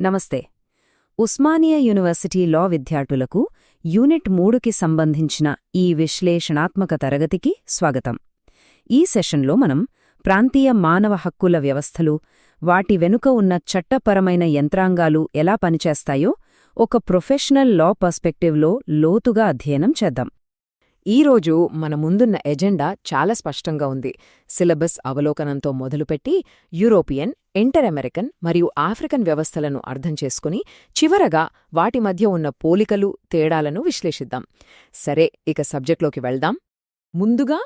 నమస్తే. Osmania university law విద్యార్థులకు unit 3కి సంబంధించిన ఈ విశ్లేషణాత్మక తరగతికి స్వాగతం. ఈ సెషన్లో మనం ప్రాంతీయ మానవ హక్కుల వ్యవస్థలు, వాటి వెనుక ఉన్న చట్టపరమైన యంత్రాంగాలు ఎలా పనిచేస్తాయో ఒక ప్రొఫెషనల్ లా పర్స్పెక్టివ్లో లోతుగా అధ్యయనం చేద్దాం. ఈరోజు మన ముందున్న ఎజెండా చాలా స్పష్టంగా ఉంది. సిలబస్ అవలోకనంతో మొదలుపెట్టి యూరోపియన్, ఇంటర్ అమెరికన్ మరియు ఆఫ్రికన్ వ్యవస్థలను అర్థం చేసుకుని చివరగా వాటి మధ్య ఉన్న పోలికలు, తేడాలను విశ్లేషిద్దాం. సరే, ఇక సబ్జెక్ట్లోకి వెళ్దాం. ముందుగా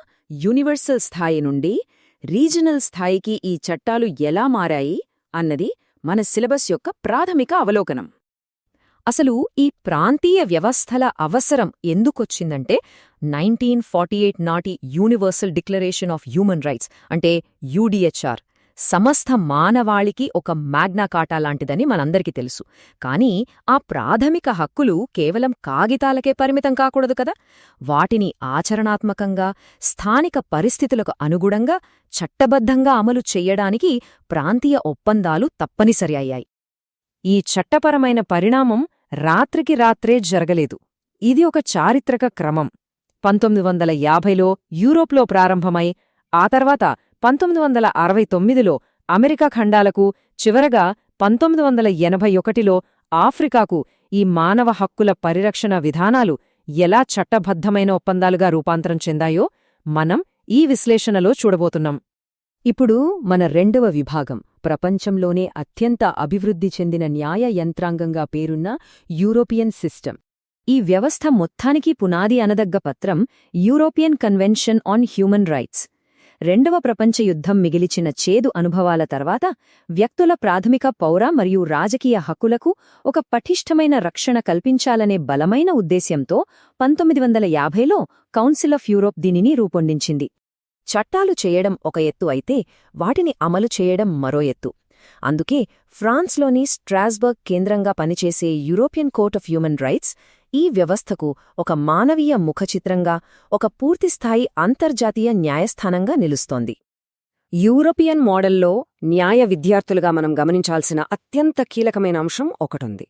యూనివర్సల్ స్థాయి నుండి రీజనల్ స్థాయికి ఈ చట్టాలు ఎలా మారాయి అన్నది మన సిలబస్ యొక్క ప్రాథమిక అవలోకనం. అసలు ఈ ప్రాంతీయ వ్యవస్థల అవసరం ఎందుకొచ్చిందంటే 1948 నాటి universal declaration of human rights అంటే యూడిహెచ్ఆర్ సమస్త మానవాళికి ఒక మ్యాగ్నా కార్టా లాంటిదని మనందరికీ తెలుసు. కానీ ఆ ప్రాథమిక హక్కులు కేవలం కాగితాలకే పరిమితం కాకూడదు కదా. వాటిని ఆచరణాత్మకంగా, స్థానిక పరిస్థితులకు అనుగుణంగా చట్టబద్ధంగా అమలు చెయ్యడానికి ప్రాంతీయ ఒప్పందాలు తప్పనిసరి అయ్యాయి. ఈ చట్టపరమైన పరిణామం రాత్రికి రాత్రే జరగలేదు. ఇది ఒక చారిత్రక క్రమం. 1950లో యూరోప్లో ప్రారంభమై ఆ తర్వాత 1969లో అమెరికా ఖండాలకు, చివరగా 1981లో ఆఫ్రికాకు ఈ మానవ హక్కుల పరిరక్షణ విధానాలు ఎలా చట్టబద్ధమైన ఒప్పందాలుగా రూపాంతరం చెందాయో మనం ఈ విశ్లేషణలో చూడబోతున్నాం. ఇప్పుడు మన రెండవ విభాగం, ప్రపంచంలోనే అత్యంత అభివృద్ధి చెందిన న్యాయ యంత్రాంగంగా పేరున్న యూరోపియన్ సిస్టమ్. ఈ వ్యవస్థ మొత్తానికి పునాది అనదగ్గ పత్రం European convention on human rights. రెండవ ప్రపంచ యుద్ధం మిగిలిచిన చేదు అనుభవాల తర్వాత వ్యక్తుల ప్రాథమిక పౌర మరియు రాజకీయ హక్కులకు ఒక పటిష్టమైన రక్షణ కల్పించాలనే బలమైన ఉద్దేశ్యంతో 1950లో కౌన్సిల్ ఆఫ్ యూరోప్ దీనిని రూపొందించింది. చట్టాలు చేయడం ఒక ఎత్తు అయితే వాటిని అమలు చేయడం మరో ఎత్తు. అందుకే ఫ్రాన్స్లోని స్ట్రాస్బర్గ్ కేంద్రంగా పనిచేసే European court of human rights ఈ వ్యవస్థకు ఒక మానవీయ ముఖచిత్రంగా, ఒక పూర్తిస్థాయి అంతర్జాతీయ న్యాయస్థానంగా నిలుస్తోంది. యూరోపియన్ మోడల్లో న్యాయ విద్యార్థులుగా మనం గమనించాల్సిన అత్యంత కీలకమైన అంశం ఒకటుంది.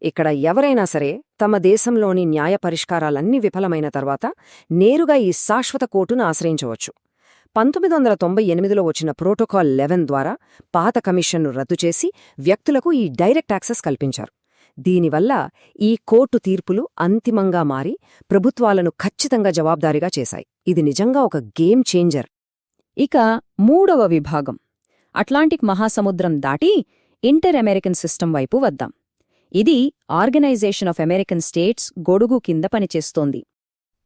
ఇక్కడ ఎవరైనా సరే తమ దేశంలోని న్యాయ పరిష్కారాలన్నీ విఫలమైన తర్వాత నేరుగా ఈ శాశ్వత కోర్టును ఆశ్రయించవచ్చు. 1998లో వచ్చిన ప్రోటోకాల్ 11 ద్వారా పాత కమిషన్ను రద్దు చేసి వ్యక్తులకు ఈ డైరెక్ట్ యాక్సెస్ కల్పించారు. దీనివల్ల ఈ కోర్టు తీర్పులు అంతిమంగా మారి ప్రభుత్వాలను ఖచ్చితంగా జవాబుదారీగా చేశాయి. ఇది నిజంగా ఒక గేమ్ చేంజర్. ఇక మూడవ విభాగం, అట్లాంటిక్ మహాసముద్రం దాటి ఇంటర్ అమెరికన్ సిస్టమ్ వైపు వద్దాం. ఇది ఆర్గనైజేషన్ ఆఫ్ అమెరికన్ స్టేట్స్ గొడుగు కింద పనిచేస్తోంది.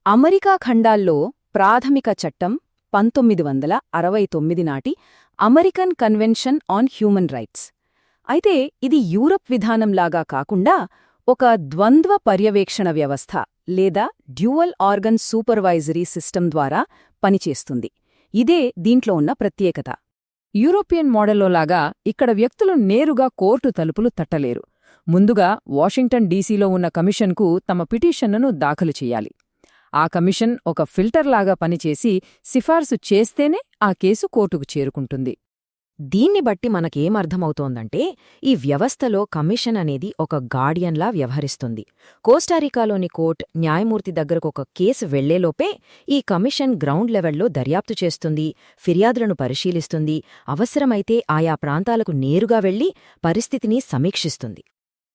అమెరికా ఖండాల్లో ప్రాథమిక చట్టం 1969 నాటి American convention on human rights. అయితే ఇది యూరప్ విధానంలాగా కాకుండా ఒక ద్వంద్వ పర్యవేక్షణ వ్యవస్థ లేదా డ్యూయల్ ఆర్గన్ సూపర్వైజరీ సిస్టమ్ ద్వారా పనిచేస్తుంది. ఇదే దీంట్లో ఉన్న ప్రత్యేకత. యూరోపియన్ మోడల్లోలాగా ఇక్కడ వ్యక్తులు నేరుగా కోర్టు తలుపులు తట్టలేరు. ముందుగా వాషింగ్టన్ డీసీలో ఉన్న కమిషన్కు తమ పిటిషన్ను దాఖలు చెయ్యాలి. ఆ కమిషన్ ఒక ఫిల్టర్లాగా పనిచేసి సిఫార్సు చేస్తేనే ఆ కేసు కోర్టుకు చేరుకుంటుంది. దీన్ని బట్టి మనకేమర్థమవుతోందంటే ఈ వ్యవస్థలో కమిషన్ అనేది ఒక గార్డియన్లా వ్యవహరిస్తుంది. కోస్టారికాలోని కోర్టు న్యాయమూర్తి దగ్గరకు ఒక కేసు వెళ్లేలోపే ఈ కమిషన్ గ్రౌండ్ లెవెల్లో దర్యాప్తు చేస్తుంది, ఫిర్యాదులను పరిశీలిస్తుంది, అవసరమైతే ఆయా ప్రాంతాలకు నేరుగా వెళ్లి పరిస్థితిని సమీక్షిస్తుంది.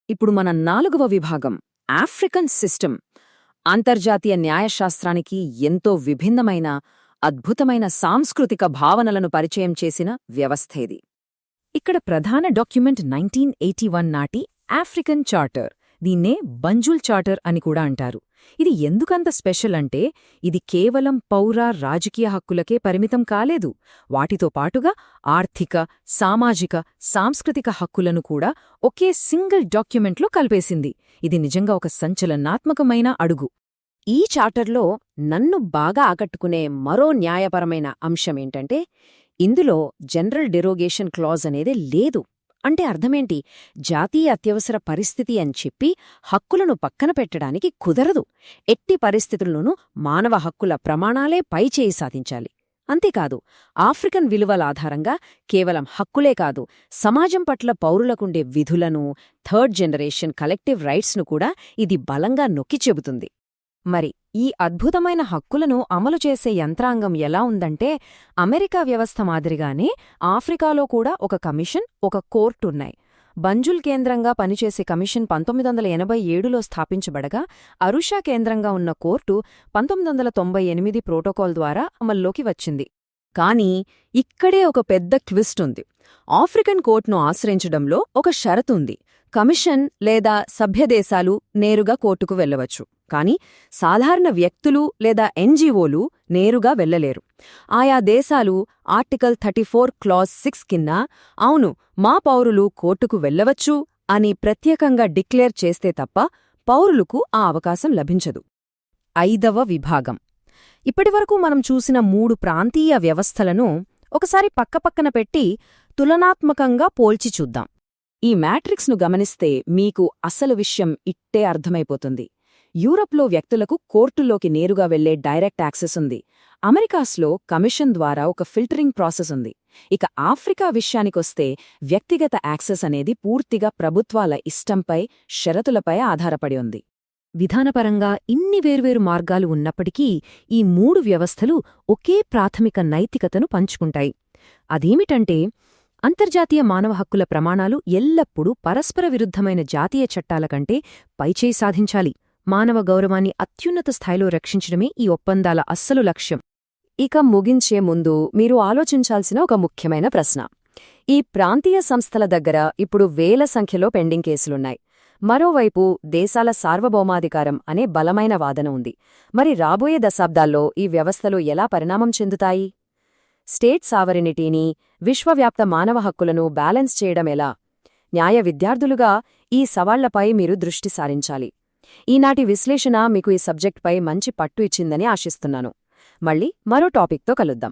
ఇప్పుడు మన నాలుగవ విభాగం, ఆఫ్రికన్ సిస్టమ్. అంతర్జాతీయ న్యాయశాస్త్రానికి ఎంతో విభిన్నమైన, అద్భుతమైన సాంస్కృతిక భావనలను పరిచయం చేసిన వ్యవస్థ ఇది. ఇక్కడ ప్రధాన డాక్యుమెంట్ 1981 నాటి ఆఫ్రికన్ చార్టర్. దీన్నే బంజుల్ చార్టర్ అని కూడా అంటారు. ఇది ఎందుకంత స్పెషల్ అంటే ఇది కేవలం పౌర, రాజకీయ హక్కులకే పరిమితం కాలేదు. వాటితో పాటుగా ఆర్థిక, సామాజిక, సాంస్కృతిక హక్కులను కూడా ఒకే సింగిల్ డాక్యుమెంట్లో కలిపేసింది. ఇది నిజంగా ఒక సంచలనాత్మకమైన అడుగు. ఈ చార్టర్లో నన్ను బాగా ఆకట్టుకునే మరో న్యాయపరమైన అంశమేంటంటే ఇందులో జనరల్ డెరోగేషన్ క్లాజ్ అనేది లేదు. అంటే అర్థమేంటి? జాతీయ అత్యవసర పరిస్థితి అని చెప్పి హక్కులను పక్కన పెట్టడానికి కుదరదు. ఎట్టి పరిస్థితుల్లోనూ మానవ హక్కుల ప్రమాణాలే పైచేయి సాధించాలి. అంతేకాదు ఆఫ్రికన్ విలువల ఆధారంగా కేవలం హక్కులే కాదు, సమాజం పట్ల పౌరులకుండే విధులను, థర్డ్ జనరేషన్ కలెక్టివ్ రైట్స్ను కూడా ఇది బలంగా నొక్కి చెబుతుంది. మరి ఈ అద్భుతమైన హక్కులను అమలు చేసే యంత్రాంగం ఎలా ఉందంటే, అమెరికా వ్యవస్థ మాదిరిగానే ఆఫ్రికాలో కూడా ఒక కమిషన్, ఒక కోర్టున్నాయి. బంజుల్ కేంద్రంగా పనిచేసే కమిషన్ 1987లో స్థాపించబడగా, అరుషా కేంద్రంగా ఉన్న కోర్టు 1998 ప్రోటోకాల్ ద్వారా అమల్లోకి వచ్చింది. కానీ ఇక్కడే ఒక పెద్ద ట్విస్ట్ ఉంది. ఆఫ్రికన్ కోర్టును ఆశ్రయించడంలో ఒక షరతుంది. కమిషన్ లేదా సభ్యదేశాలు నేరుగా కోర్టుకు వెళ్లవచ్చు, కాని సాధారణ వ్యక్తులు లేదా ఎన్జీఓలు నేరుగా వెళ్లలేరు. ఆయా దేశాలు ఆర్టికల్ 34 క్లాజ్ 6 కింద అవును, మా పౌరులు కోర్టుకు వెళ్లవచ్చు అని ప్రత్యేకంగా డిక్లేర్ చేస్తే తప్ప పౌరులకు ఆ అవకాశం లభించదు. 5వ విభాగం. ఇప్పటివరకు మనం చూసిన 3 ప్రాంతీయ వ్యవస్థలను ఒకసారి పక్కపక్కన పెట్టి తులనాత్మకంగా పోల్చి చూద్దాం. ఈ మ్యాట్రిక్స్ను గమనిస్తే మీకు అసలు విషయం ఇట్టే అర్థమైపోతుంది. యూరప్లో వ్యక్తులకు కోర్టుల్లోకి నేరుగా వెళ్లే డైరెక్ట్ యాక్సెస్ ఉంది. అమెరికాస్లో కమిషన్ ద్వారా ఒక ఫిల్టరింగ్ ప్రాసెస్ ఉంది. ఇక ఆఫ్రికా విషయానికొస్తే వ్యక్తిగత యాక్సెస్ అనేది పూర్తిగా ప్రభుత్వాల ఇష్టంపై, షరతులపై ఆధారపడి ఉంది. విధానపరంగా ఇన్ని వేర్వేరు మార్గాలు ఉన్నప్పటికీ ఈ 3 వ్యవస్థలు ఒకే ప్రాథమిక నైతికతను పంచుకుంటాయి. అదేమిటంటే, అంతర్జాతీయ మానవ హక్కుల ప్రమాణాలు ఎల్లప్పుడూ పరస్పర విరుద్ధమైన జాతీయ చట్టాల కంటే పైచేయి సాధించాలి. మానవ గౌరవాన్ని అత్యున్నత స్థాయిలో రక్షించడమే ఈ ఒప్పందాల అస్సలు లక్ష్యం. ఇక ముగించే ముందు మీరు ఆలోచించాల్సిన ఒక ముఖ్యమైన ప్రశ్న. ఈ ప్రాంతీయ సంస్థల దగ్గర ఇప్పుడు వేల సంఖ్యలో పెండింగ్ కేసులున్నాయి. మరోవైపు దేశాల సార్వభౌమాధికారం అనే బలమైన వాదన ఉంది. మరి రాబోయే దశాబ్దాల్లో ఈ వ్యవస్థలు ఎలా పరిణామం చెందుతాయి? స్టేట్ సావరినిటీని, విశ్వవ్యాప్త మానవ హక్కులను బ్యాలెన్స్ చేయడమెలా? న్యాయ విద్యార్థులుగా ఈ సవాళ్లపై మీరు దృష్టి సారించాలి. ఈనాటి విశ్లేషణ మీకు ఈ సబ్జెక్ట్పై మంచి పట్టు ఇచ్చిందని ఆశిస్తున్నాను. మళ్ళీ మరో టాపిక్తో కలుద్దాం.